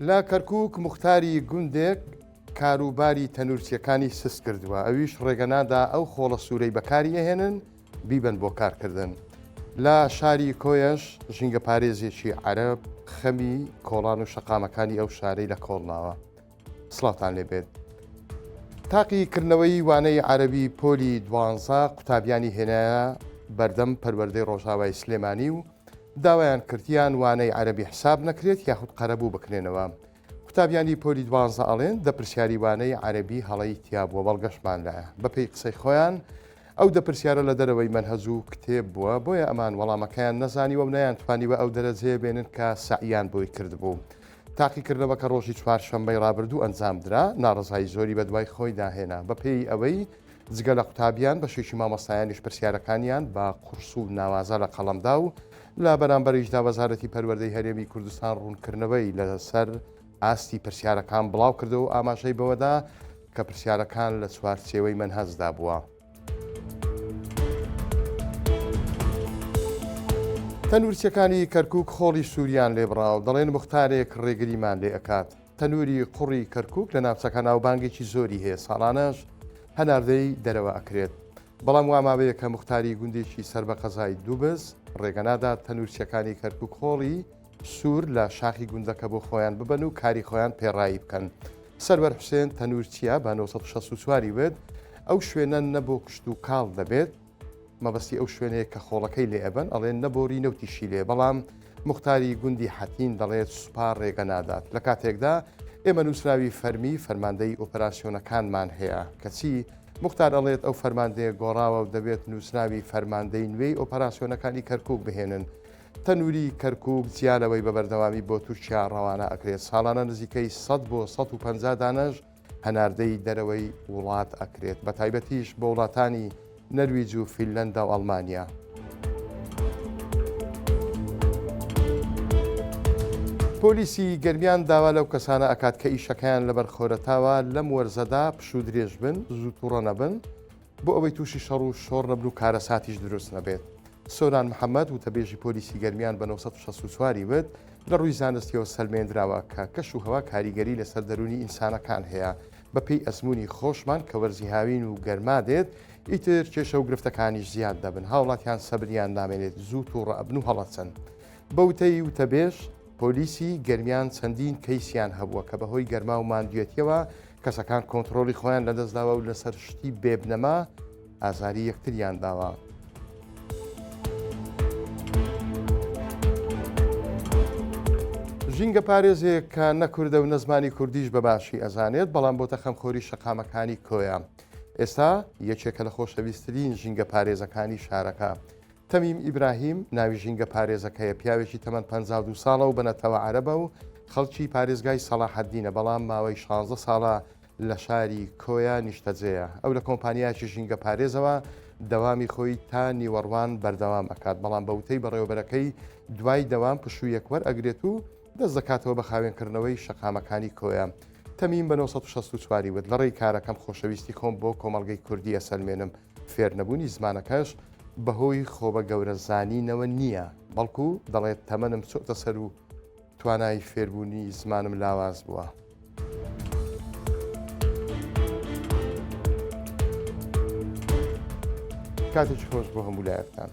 لە کەرکووک مختاری گوندێک کاروباری تەنورچیەکانی سس کردووە، ئەویش ڕێگەنادا ئەو خۆڵە سوورەی بەکاری ئەهێنن بیبن بۆ کارکردن. لە شاری کۆیەش ژینگە پارێزێکی عەرەب خەمی کۆڵان و شەقامەکانی ئەو شارەی لە کۆڵناوە. سڵاتان لێبێت. تاقیکردنەوەی وانەی عەرەبی پۆلی 12 قوتابیانی هێنایە بەردەم پەروەردەی ڕۆژاوای سلێمانی و داوایان کردیان وانەی عەرەبی حساب نەکرێت یاخود قەرەبوو بکرێنەوە. قوتابیانی پۆلی 12 ئەڵێن دەپرسیاری وانەی عەرەبی هەڵەی تیابووە بەڵگەشمان لایە. بەپێی قسەی خۆیان ئەو دەپرسیارە لە دەرەوەی مەنهەج و کتێب بووە، بۆیە ئەمان وەڵامەکەیان نەزانیوە و نەیانتوانیوە ئەو دەرەجەیە بێنن کە سەعیان بۆی کردبوو. تاقیکردنەوە کە ڕۆژی چوارشەممەی ڕابردوو ئەنجامدرا ناڕزایی زۆری بە دوای خۆی داهێنا. بەپێی ئەوەی جگە لە قوتابیان بەشێکی مامۆستایانیش پرسیارەکانیان بە قورس و ناوازە لە قەڵەمدا و لە بەرامبەریشدا وەزارەتی پەروەردەی هەرێمی کوردستان ڕوونکردنەوەی لەسەر ئاستی پرسیارەکان بڵاو کردەوە و ئاماژەی بەوەدا کە پرسیارەکان لە چوارچێوەی مەنهەجدا بووە. تەنورچیەکانی کەرکووک خۆڵی سووریان لێبڕاو، دەڵێن مختارێک ڕێگریمان لێ ئەکات. تەنووری قوڕی کەرکووک لە ناوچەکە ناوبانگێکی زۆری هەیە، ساڵانەش هەناردەی دەرەوە ئەکرێت. بەڵام واماوەیە کە مختاری گوندێکی سەر بە قەزای دووبز ڕێگەنادا تەنورچیەکانی کەرکووک خۆڵی سوور لە شاخی گوندەکە بۆ خۆیان ببن و کاری خۆیان پێڕایی بکەن. سەربەر حوسێن تەنورچیە بە 1964 وێت ئەو شوێنە نەبۆ کشت و کاڵ دەبێت، مەبەستی ئەو شوێنەیە کە خۆڵەکەی لێ ئەبن ئەڵێن نەبۆری نەوتیشی لێ، بەڵام مختاری گوندی حەتین دەڵێت سوپا ڕێگە نادات. لە کاتێکدا ئێمە نووسراوی فەرمی فەرماندەی ئۆپەراسیۆنەکانمان هەیە کەچی مختار ئەڵێت ئەو فەرماندەیە گۆڕاوە و دەبێت نووسراوی فەرماندەی نوێی ئۆپەراسیۆنەکانی کەرکووک بهێنن. تەنووری کەرکووک جیالەوەی بە بەردەوامی بۆ تورکیا ڕەوانە ئەکرێت، ساڵانە نزیکەی 100 بۆ 150 دانەش هەناردەی دەرەوەی وڵات ئەکرێت، بە تایبەتیش بە وڵاتانی نەرویج و فینلەندا و ئەڵمانیا. پۆلیسی گەرمیان داوا لەو کەسانە ئەکات کە ئیشەکەیان لەبەر خۆرەتاوە لەم وەرزەدا پش و درێژ بن، زوو تووڕە نەبن بۆ ئەوەی تووشی شەڕ و شۆڕ نەبن و کارەساتیش دروست نەبێت. سۆران محەممەد وتەبێژی پۆلیسی گەرمیان بە 1964 وت لە ڕووی زانستیەوە سەلمێنراوە کە کەش و هەوا کاریگەری لەسەر دەرونی ئینسانەکان هەیە. بەپێی ئەزمموی خۆشمان کە وەرزی هاوین و گەرما دێت ئیتر کێشە و گرفتەکانیش زیاد دەبن، هاوڵاتیان سەبریان نامێنێت زوو تووڕە ئەبن و هەڵەچەن. بەوتەی وتەبێژ پۆلیسی گەرمیان چەندین کەیسیان هەبووە کە بەهۆی گەرما و ماندوێتیەوە کەسەکان کۆنتترۆلی خۆیان لەدەستداوە و لەسەر شتی بێبنەما ئازاری یەکتریان داوە. ژینگە پارێزێک کە نەکوردە و نەزمانی کوردیش بەباشی ئەزانێت، بەڵام بۆتە خەمخۆری شەقامەکانی کۆیە. ئێستا یەکێکە لە خۆشەویستترین ژینگە پارێزەکانی شارەکە. تەمیم ئیبراهیم ناوی ژینگە پارێزەکەیە، پیاوێکی تەمەن 52 ساڵە و بنەتەوە عەرەبە و خەڵکی پارێزگای سەلاحەددینە، بەڵام ماوەی 16 ساڵە لە شاری کۆیا نیشتەجێیە. ئەو لە کۆمپانیایکی ژینگە پارێزەوە دەوامی خۆی تا نیوەڕوان بەردەوام ئەکات، بەڵام بەوتەی بەڕێوەبەرەکەی دوای دەوام پشوویەک وەرئەگرێت و دەست دەکاتەوە بە خاوێنکردنەوەی شەقامەکانی کۆیە. تەمیم بە 1964 وت لە ڕێی کارەکەم خۆشەویستی خۆم بۆ کۆمەڵگەی کوردی ئەسەلمێنم. فێر نەبوونی زمانەکەش بەهۆی خۆبە گەورە زانینەوە نییە، بەڵکو دەڵێت تەمەنم چۆتە سەر و توانای فێربوونی زمانم لاواز بووە. کاتێکی خۆش بۆ هەموو لایەکتان.